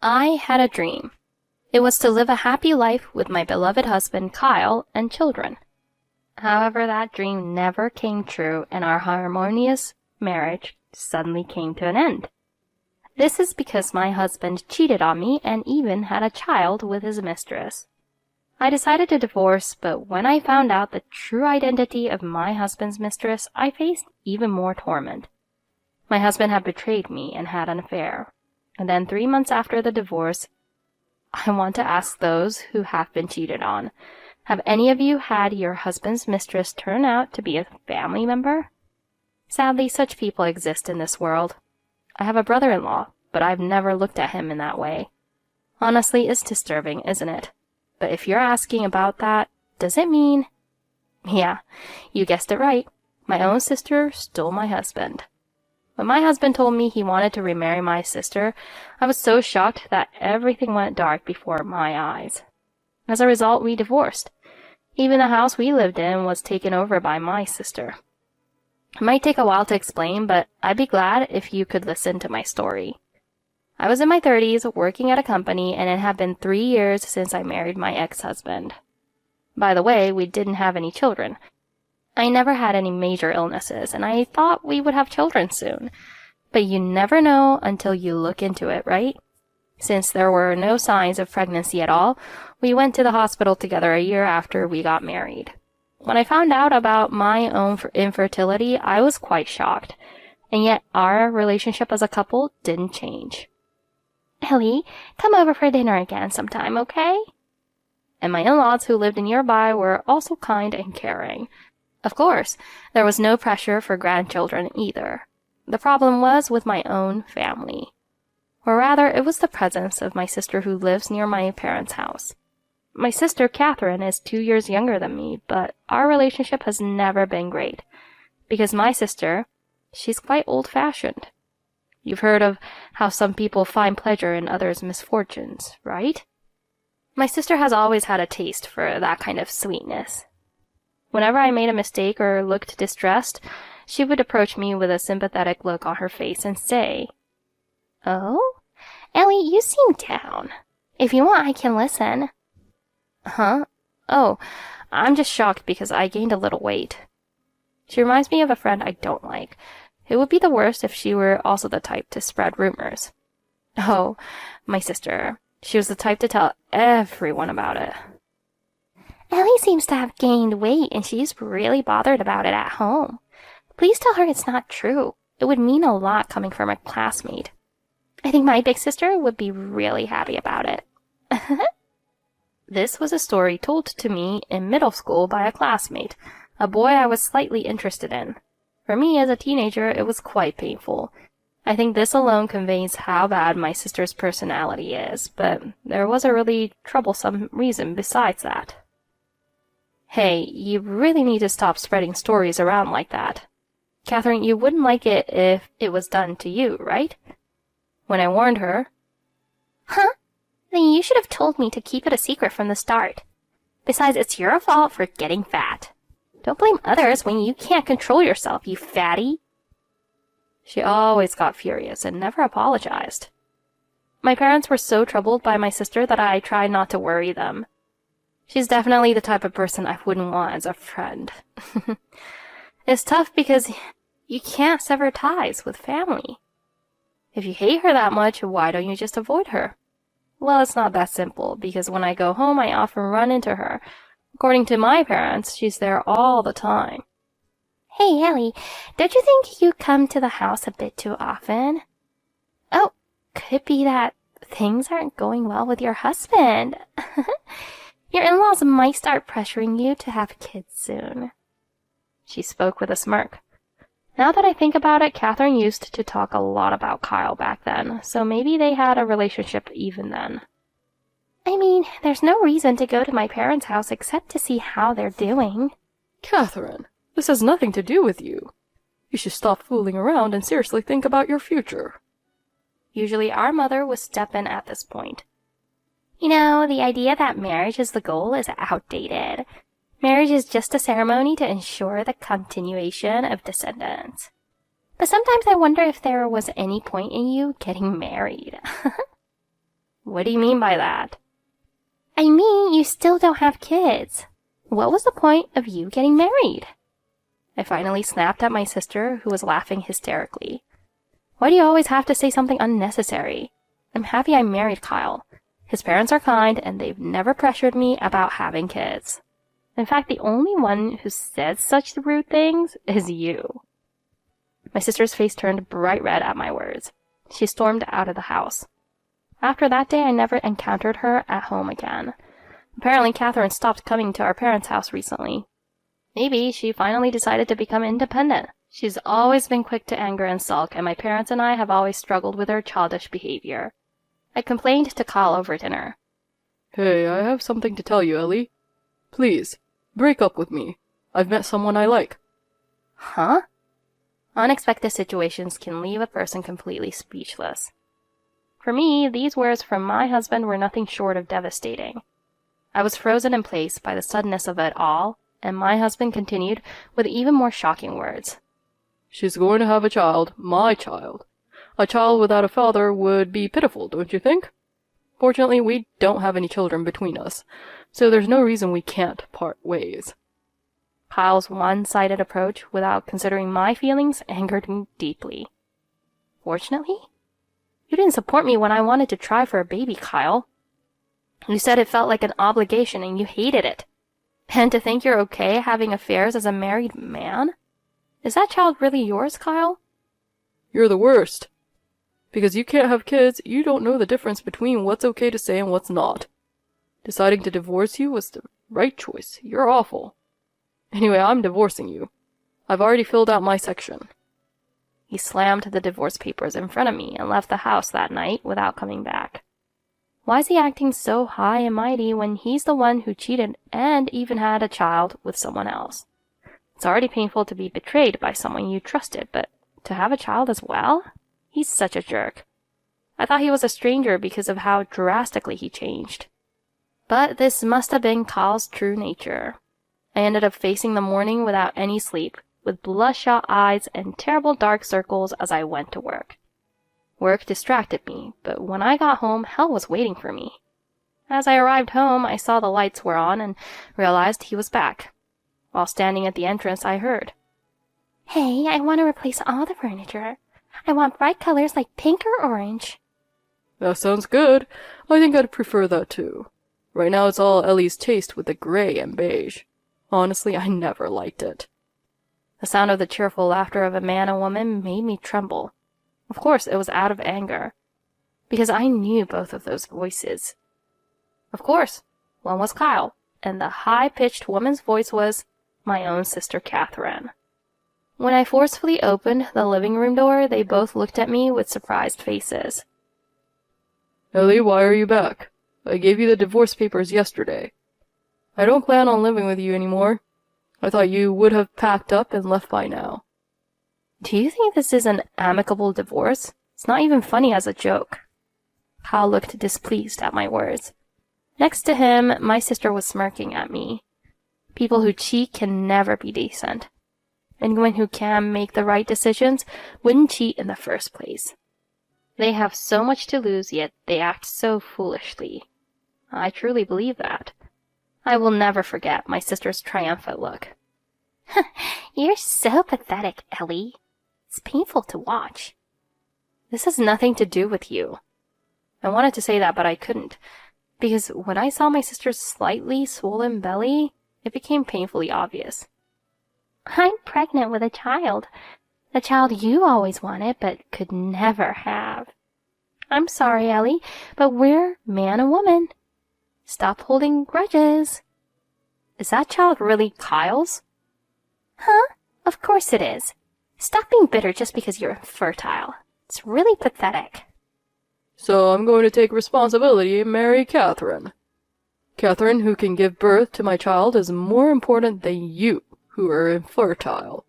I had a dream. It was to live a happy life with my beloved husband, Kyle, and children. However, that dream never came true, and our harmonious marriage suddenly came to an end. This is because my husband cheated on me and even had a child with his mistress. I decided to divorce, but when I found out the true identity of my husband's mistress, I faced even more torment. My husband had betrayed me and had an affair. And then 3 months after the divorce, I want to ask those who have been cheated on, have any of you had your husband's mistress turn out to be a family member? Sadly, such people exist in this world. I have a brother-in-law, but I've never looked at him in that way. Honestly, it's disturbing, isn't it? But if you're asking about that, does it mean... Yeah, you guessed it right. My own sister stole my husband. When my husband told me he wanted to remarry my sister, I was so shocked that everything went dark before my eyes. As a result, we divorced. Even the house we lived in was taken over by my sister. It might take a while to explain, but I'd be glad if you could listen to my story. I was in my 30s, working at a company, and it had been 3 years since I married my ex-husband. By the way, we didn't have any children. I never had any major illnesses, and I thought we would have children soon. But you never know until you look into it, right? Since there were no signs of pregnancy at all, we went to the hospital together a year after we got married. When I found out about my own infertility, I was quite shocked. And yet our relationship as a couple didn't change. Ellie, come over for dinner again sometime, okay? And my in-laws who lived nearby were also kind and caring. Of course, there was no pressure for grandchildren either. The problem was with my own family. Or rather, it was the presence of my sister who lives near my parents' house. My sister, Catherine, is 2 years younger than me, but our relationship has never been great. Because my sister, she's quite old-fashioned. You've heard of how some people find pleasure in others' misfortunes, right? My sister has always had a taste for that kind of sweetness. Whenever I made a mistake or looked distressed, she would approach me with a sympathetic look on her face and say, "Oh? Ellie, you seem down. If you want, I can listen." Huh? Oh, I'm just shocked because I gained a little weight. She reminds me of a friend I don't like. It would be the worst if she were also the type to spread rumors. Oh, my sister. She was the type to tell everyone about it. Ellie seems to have gained weight and she's really bothered about it at home. Please tell her it's not true. It would mean a lot coming from a classmate. I think my big sister would be really happy about it. This was a story told to me in middle school by a classmate, a boy I was slightly interested in. For me, as a teenager, it was quite painful. I think this alone conveys how bad my sister's personality is, but there was a really troublesome reason besides that. Hey, you really need to stop spreading stories around like that. Catherine, you wouldn't like it if it was done to you, right? When I warned her... Huh? Then you should have told me to keep it a secret from the start. Besides, it's your fault for getting fat. Don't blame others when you can't control yourself, you fatty. She always got furious and never apologized. My parents were so troubled by my sister that I tried not to worry them. She's definitely the type of person I wouldn't want as a friend. It's tough because you can't sever ties with family. If you hate her that much, why don't you just avoid her? Well, it's not that simple, because when I go home, I often run into her. According to my parents, she's there all the time. Hey, Ellie, don't you think you come to the house a bit too often? Oh, could it be that things aren't going well with your husband? Your in-laws might start pressuring you to have kids soon. She spoke with a smirk. Now that I think about it, Catherine used to talk a lot about Kyle back then, so maybe they had a relationship even then. I mean, there's no reason to go to my parents' house except to see how they're doing. Catherine, this has nothing to do with you. You should stop fooling around and seriously think about your future. Usually our mother would step in at this point. You know, the idea that marriage is the goal is outdated. Marriage is just a ceremony to ensure the continuation of descendants. But sometimes I wonder if there was any point in you getting married. What do you mean by that? I mean, you still don't have kids. What was the point of you getting married? I finally snapped at my sister, who was laughing hysterically. Why do you always have to say something unnecessary? I'm happy I married Kyle. His parents are kind, and they've never pressured me about having kids. In fact, the only one who says such rude things is you. My sister's face turned bright red at my words. She stormed out of the house. After that day, I never encountered her at home again. Apparently, Catherine stopped coming to our parents' house recently. Maybe she finally decided to become independent. She's always been quick to anger and sulk, and my parents and I have always struggled with her childish behavior. I complained to Kyle over dinner. Hey, I have something to tell you, Ellie. Please, break up with me. I've met someone I like. Huh? Unexpected situations can leave a person completely speechless. For me, these words from my husband were nothing short of devastating. I was frozen in place by the suddenness of it all, and my husband continued with even more shocking words. She's going to have a child, my child. A child without a father would be pitiful, don't you think? Fortunately, we don't have any children between us, so there's no reason we can't part ways. Kyle's one-sided approach, without considering my feelings, angered me deeply. Fortunately? You didn't support me when I wanted to try for a baby, Kyle. You said it felt like an obligation and you hated it. And to think you're okay having affairs as a married man? Is that child really yours, Kyle? You're the worst. Because you can't have kids, you don't know the difference between what's okay to say and what's not. Deciding to divorce you was the right choice. You're awful. Anyway, I'm divorcing you. I've already filled out my section. He slammed the divorce papers in front of me and left the house that night without coming back. Why is he acting so high and mighty when he's the one who cheated and even had a child with someone else? It's already painful to be betrayed by someone you trusted, but to have a child as well? He's such a jerk. I thought he was a stranger because of how drastically he changed. But this must have been Kyle's true nature. I ended up facing the morning without any sleep, with bloodshot eyes and terrible dark circles as I went to work. Work distracted me, but when I got home, hell was waiting for me. As I arrived home, I saw the lights were on and realized he was back. While standing at the entrance, I heard, "Hey, I want to replace all the furniture. I want bright colors like pink or orange." That sounds good. I think I'd prefer that too. Right now it's all Ellie's taste with the gray and beige. Honestly, I never liked it. The sound of the cheerful laughter of a man and woman made me tremble. Of course, it was out of anger, because I knew both of those voices. Of course, one was Kyle, and the high-pitched woman's voice was my own sister Catherine. When I forcefully opened the living room door, they both looked at me with surprised faces. Ellie, why are you back? I gave you the divorce papers yesterday. I don't plan on living with you anymore. I thought you would have packed up and left by now. Do you think this is an amicable divorce? It's not even funny as a joke. Kyle looked displeased at my words. Next to him, my sister was smirking at me. People who cheat can never be decent. Anyone who can make the right decisions wouldn't cheat in the first place. They have so much to lose, yet they act so foolishly. I truly believe that. I will never forget my sister's triumphant look. You're so pathetic, Ellie. It's painful to watch. This has nothing to do with you. I wanted to say that, but I couldn't, because when I saw my sister's slightly swollen belly, it became painfully obvious. I'm pregnant with a child. The child you always wanted, but could never have. I'm sorry, Ellie, but we're man and woman. Stop holding grudges. Is that child really Kyle's? Huh? Of course it is. Stop being bitter just because you're infertile. It's really pathetic. So I'm going to take responsibility and marry Catherine. Catherine, who can give birth to my child, is more important than you, who are infertile.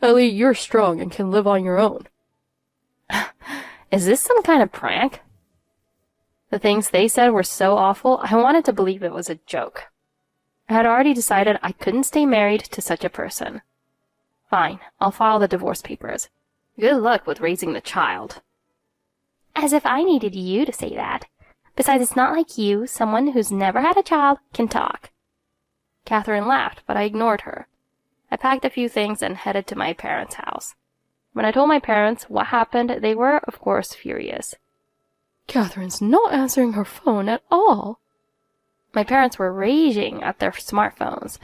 Ellie, you're strong and can live on your own. Is this some kind of prank? The things they said were so awful, I wanted to believe it was a joke. I had already decided I couldn't stay married to such a person. Fine, I'll file the divorce papers. Good luck with raising the child. As if I needed you to say that. Besides, it's not like you, someone who's never had a child, can talk. Catherine laughed, but I ignored her. I packed a few things and headed to my parents' house. When I told my parents what happened, they were, of course, furious. Catherine's not answering her phone at all. My parents were raging at their smartphones.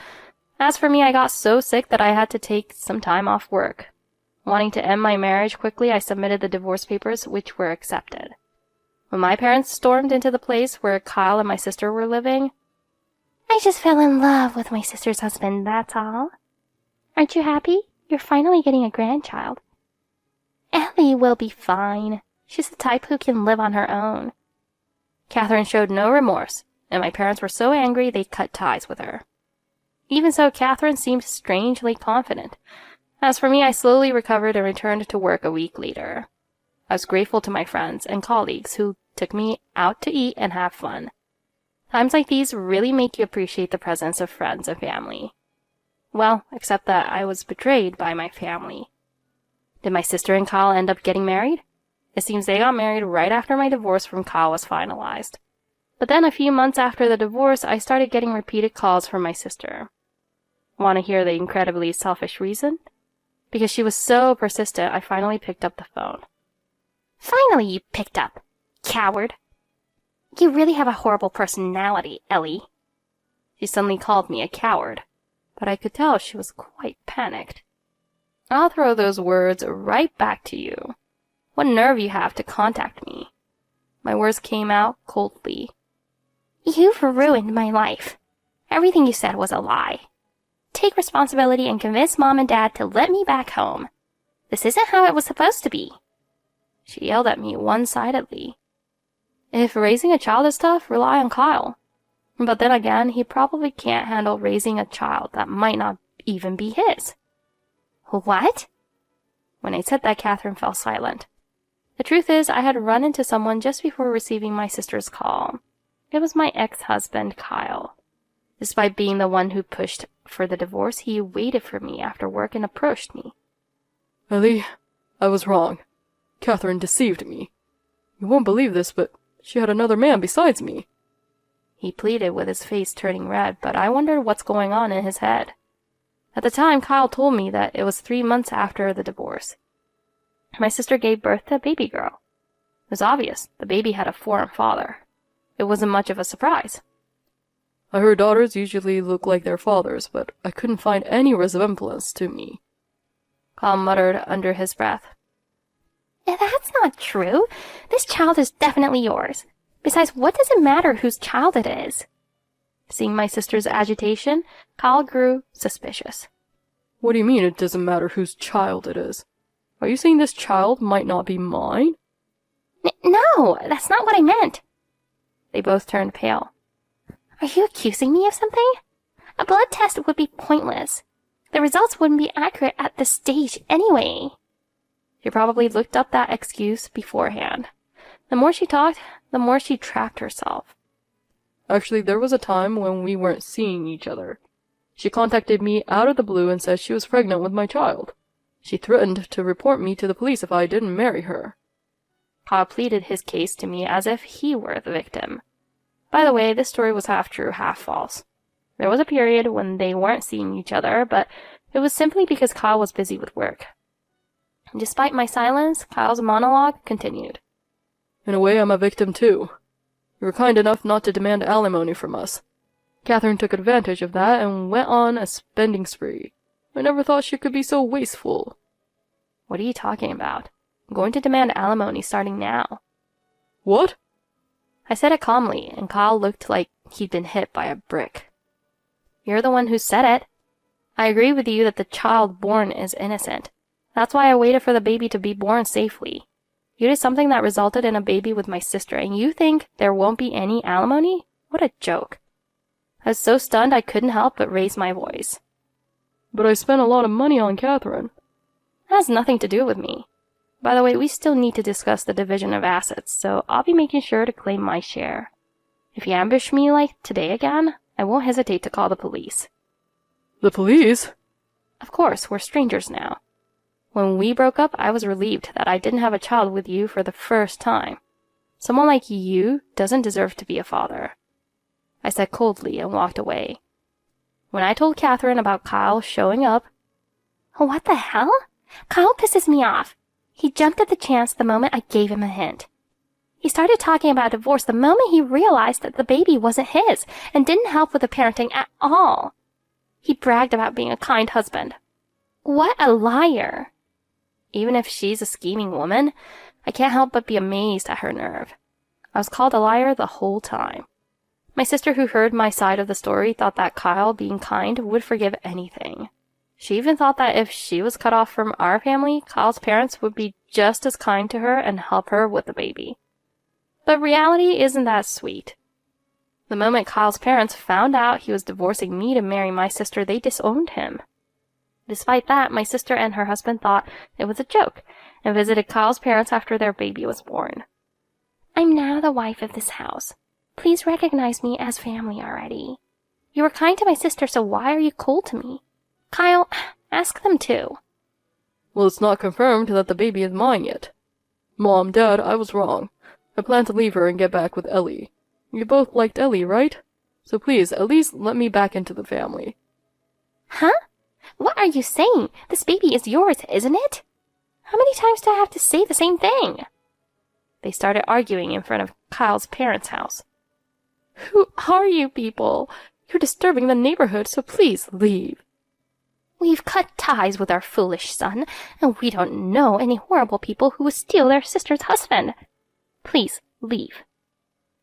As for me, I got so sick that I had to take some time off work. Wanting to end my marriage quickly, I submitted the divorce papers, which were accepted. When my parents stormed into the place where Kyle and my sister were living, "I just fell in love with my sister's husband, that's all. Aren't you happy? You're finally getting a grandchild. Ellie will be fine. She's the type who can live on her own." Catherine showed no remorse, and my parents were so angry they cut ties with her. Even so, Catherine seemed strangely confident. As for me, I slowly recovered and returned to work a week later. I was grateful to my friends and colleagues who took me out to eat and have fun. Times like these really make you appreciate the presence of friends and family. Well, except that I was betrayed by my family. Did my sister and Kyle end up getting married? It seems they got married right after my divorce from Kyle was finalized. But then a few months after the divorce, I started getting repeated calls from my sister. Want to hear the incredibly selfish reason? Because she was so persistent, I finally picked up the phone. "Finally you picked up, coward. You really have a horrible personality, Ellie." She suddenly called me a coward, but I could tell she was quite panicked. "I'll throw those words right back to you. What nerve you have to contact me." My words came out coldly. "You've ruined my life. Everything you said was a lie. Take responsibility and convince Mom and Dad to let me back home. This isn't how it was supposed to be." She yelled at me one-sidedly. If raising a child is tough, rely on Kyle. But then again, he probably can't handle raising a child that might not even be his. What? When I said that, Catherine fell silent. The truth is, I had run into someone just before receiving my sister's call. It was my ex-husband, Kyle. Despite being the one who pushed for the divorce, he waited for me after work and approached me. "Ellie, I was wrong. Catherine deceived me. You won't believe this, but she had another man besides me." He pleaded with his face turning red, but I wondered what's going on in his head. At the time, Kyle told me that it was 3 months after the divorce. My sister gave birth to a baby girl. It was obvious the baby had a foreign father. It wasn't much of a surprise. "I heard daughters usually look like their fathers, but I couldn't find any resemblance to me," Kyle muttered under his breath. "That's not true. This child is definitely yours. Besides, what does it matter whose child it is?" Seeing my sister's agitation, Kyle grew suspicious. "What do you mean it doesn't matter whose child it is? Are you saying this child might not be mine?" No, that's not what I meant." They both turned pale. "Are you accusing me of something? A blood test would be pointless. The results wouldn't be accurate at this stage anyway." She probably looked up that excuse beforehand. The more she talked, the more she trapped herself. "Actually, there was a time when we weren't seeing each other. She contacted me out of the blue and said she was pregnant with my child. She threatened to report me to the police if I didn't marry her." Kyle pleaded his case to me as if he were the victim. By the way, this story was half true, half false. There was a period when they weren't seeing each other, but it was simply because Kyle was busy with work. Despite my silence, Kyle's monologue continued. "In a way, I'm a victim too. You were kind enough not to demand alimony from us. Catherine took advantage of that and went on a spending spree. I never thought she could be so wasteful." "What are you talking about? I'm going to demand alimony starting now." "What?" I said it calmly, and Kyle looked like he'd been hit by a brick. "You're the one who said it. I agree with you that the child born is innocent. That's why I waited for the baby to be born safely. You did something that resulted in a baby with my sister, and you think there won't be any alimony? What a joke." I was so stunned I couldn't help but raise my voice. "But I spent a lot of money on Catherine." "That has nothing to do with me. By the way, we still need to discuss the division of assets, so I'll be making sure to claim my share. If you ambush me like today again, I won't hesitate to call the police." "The police?" "Of course, we're strangers now. When we broke up, I was relieved that I didn't have a child with you for the first time. Someone like you doesn't deserve to be a father. I said coldly and walked away. When I told Catherine about Kyle showing up, "What the hell? Kyle pisses me off. He jumped at the chance the moment I gave him a hint. He started talking about divorce the moment he realized that the baby wasn't his and didn't help with the parenting at all. He bragged about being a kind husband. What a liar." Even if she's a scheming woman, I can't help but be amazed at her nerve. I was called a liar the whole time. My sister, who heard my side of the story, thought that Kyle, being kind, would forgive anything. She even thought that if she was cut off from our family, Kyle's parents would be just as kind to her and help her with the baby. But reality isn't that sweet. The moment Kyle's parents found out he was divorcing me to marry my sister, they disowned him. Despite that, my sister and her husband thought it was a joke and visited Kyle's parents after their baby was born. "I'm now the wife of this house. Please recognize me as family already. You were kind to my sister, so why are you cold to me? Kyle, ask them too." Well, it's not confirmed that the baby is mine yet. Mom, Dad, I was wrong. I plan to leave her and get back with Ellie. You both liked Ellie, right? So please, at least let me back into the family. Huh? What are you saying? This baby is yours, isn't it? How many times do I have to say the same thing? They started arguing in front of Kyle's parents' house. "Who are you people? You're disturbing the neighborhood, so please leave." "We've cut ties with our foolish son, and we don't know any horrible people who would steal their sister's husband. Please leave."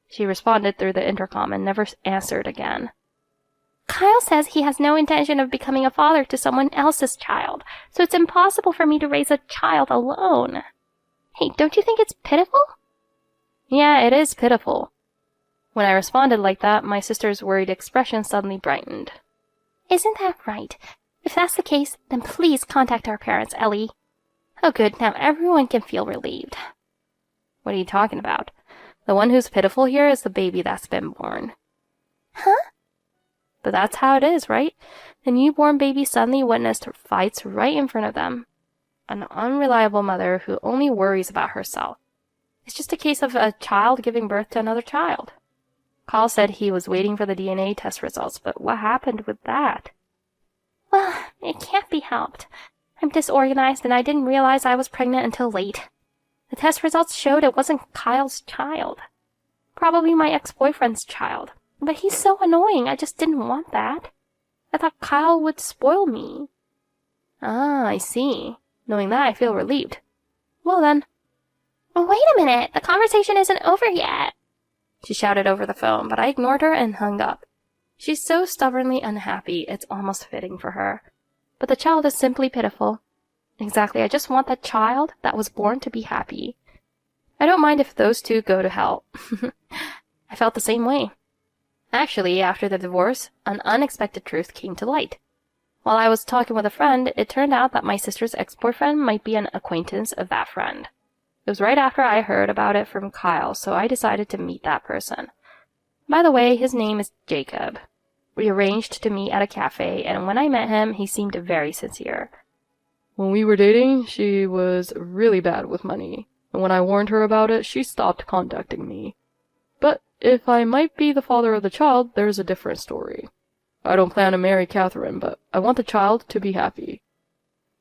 She responded through the intercom and never answered again. "Kyle says he has no intention of becoming a father to someone else's child, so it's impossible for me to raise a child alone. Hey, don't you think it's pitiful?" Yeah, it is pitiful. When I responded like that, my sister's worried expression suddenly brightened. "Isn't that right? If that's the case, then please contact our parents, Ellie." "Oh good, now everyone can feel relieved." "What are you talking about? The one who's pitiful here is the baby that's been born." "Huh?" But that's how it is, right? The newborn baby suddenly witnessed fights right in front of them. An unreliable mother who only worries about herself. It's just a case of a child giving birth to another child. Kyle said he was waiting for the DNA test results, but what happened with that? "Well, it can't be helped. I'm disorganized and I didn't realize I was pregnant until late. The test results showed it wasn't Kyle's child. Probably my ex-boyfriend's child. But he's so annoying, I just didn't want that. I thought Kyle would spoil me." "Ah, I see. Knowing that, I feel relieved. Well then." "Wait a minute, the conversation isn't over yet," she shouted over the phone, but I ignored her and hung up. She's so stubbornly unhappy, it's almost fitting for her. But the child is simply pitiful. Exactly, I just want that child that was born to be happy. I don't mind if those two go to hell. I felt the same way. Actually, after the divorce, an unexpected truth came to light. While I was talking with a friend, it turned out that my sister's ex-boyfriend might be an acquaintance of that friend. It was right after I heard about it from Kyle, so I decided to meet that person. By the way, his name is Jacob. We arranged to meet at a cafe, and when I met him, he seemed very sincere. When we were dating, she was really bad with money, and when I warned her about it, she stopped contacting me. But if I might be the father of the child, there's a different story. I don't plan to marry Catherine, but I want the child to be happy.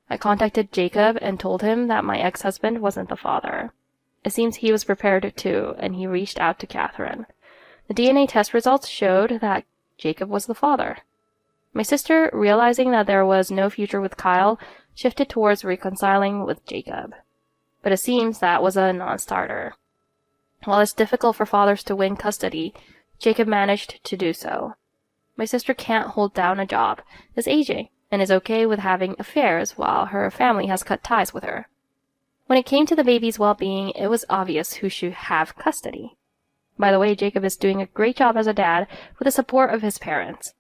I contacted Jacob and told him that my ex-husband wasn't the father. It seems he was prepared too, and he reached out to Catherine. The DNA test results showed that Jacob was the father. My sister, realizing that there was no future with Kyle, shifted towards reconciling with Jacob. But it seems that was a non-starter. While it's difficult for fathers to win custody, Jacob managed to do so. My sister can't hold down a job, is aging, and is okay with having affairs while her family has cut ties with her. When it came to the baby's well-being, it was obvious who should have custody. By the way, Jacob is doing a great job as a dad with the support of his parents.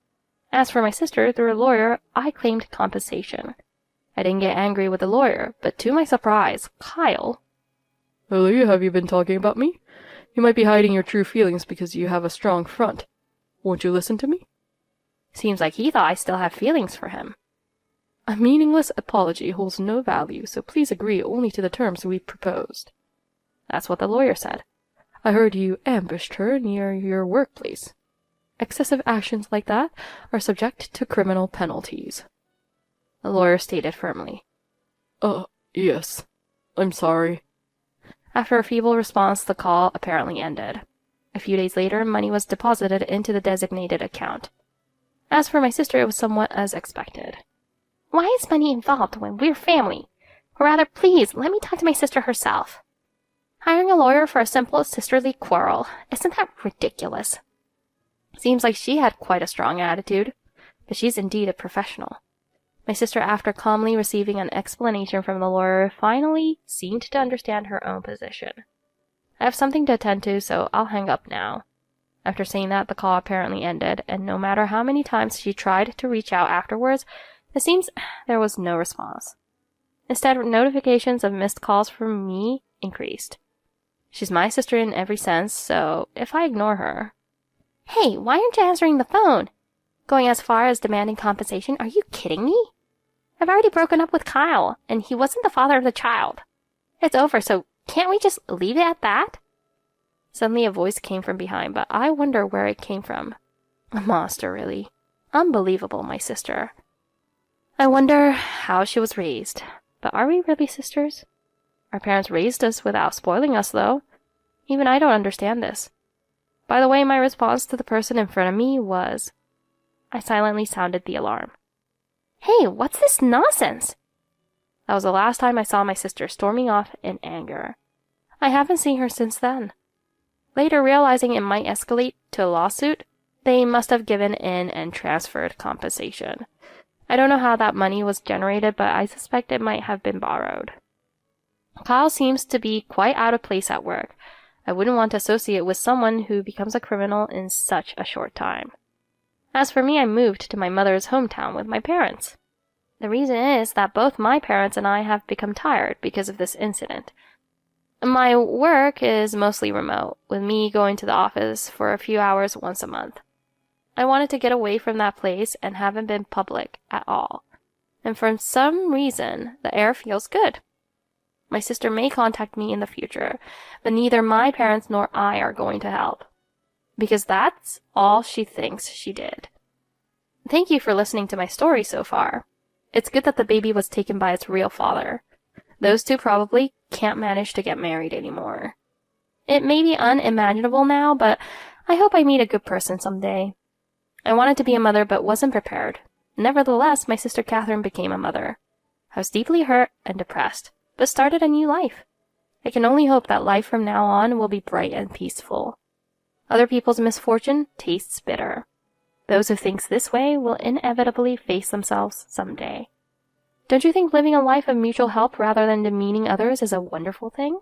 As for my sister, through a lawyer, I claimed compensation. I didn't get angry with the lawyer, but to my surprise, Kyle... Ellie, have you been talking about me? You might be hiding your true feelings because you have a strong front. Won't you listen to me? Seems like he thought I still have feelings for him. A meaningless apology holds no value, so please agree only to the terms we proposed. That's what the lawyer said. I heard you ambushed her near your workplace. Excessive actions like that are subject to criminal penalties," the lawyer stated firmly. Yes. I'm sorry." After a feeble response, the call apparently ended. A few days later, money was deposited into the designated account. As for my sister, it was somewhat as expected. "Why is money involved when we're family? Or rather, please, let me talk to my sister herself. Hiring a lawyer for a simple sisterly quarrel, isn't that ridiculous?" Seems like she had quite a strong attitude, but she's indeed a professional. My sister, after calmly receiving an explanation from the lawyer, finally seemed to understand her own position. I have something to attend to, so I'll hang up now. After saying that, the call apparently ended, and no matter how many times she tried to reach out afterwards, it seems there was no response. Instead, notifications of missed calls from me increased. She's my sister in every sense, so if I ignore her... "Hey, why aren't you answering the phone? Going as far as demanding compensation? Are you kidding me? I've already broken up with Kyle, and he wasn't the father of the child. It's over, so can't we just leave it at that?" Suddenly a voice came from behind, but I wonder where it came from. A monster, really. Unbelievable, my sister. I wonder how she was raised. But are we really sisters? Our parents raised us without spoiling us, though. Even I don't understand this. By the way, my response to the person in front of me was... I silently sounded the alarm. "Hey, what's this nonsense?" That was the last time I saw my sister storming off in anger. I haven't seen her since then. Later, realizing it might escalate to a lawsuit, they must have given in and transferred compensation. I don't know how that money was generated, but I suspect it might have been borrowed. Kyle seems to be quite out of place at work. I wouldn't want to associate with someone who becomes a criminal in such a short time. As for me, I moved to my mother's hometown with my parents. The reason is that both my parents and I have become tired because of this incident. My work is mostly remote, with me going to the office for a few hours once a month. I wanted to get away from that place and haven't been public at all. And for some reason, the air feels good. My sister may contact me in the future, but neither my parents nor I are going to help. Because that's all she thinks she did. Thank you for listening to my story so far. It's good that the baby was taken by its real father. Those two probably can't manage to get married anymore. It may be unimaginable now, but I hope I meet a good person someday. I wanted to be a mother but wasn't prepared. Nevertheless, my sister Catherine became a mother. I was deeply hurt and depressed, but started a new life. I can only hope that life from now on will be bright and peaceful. Other people's misfortune tastes bitter. Those who think this way will inevitably face themselves someday. Don't you think living a life of mutual help rather than demeaning others is a wonderful thing?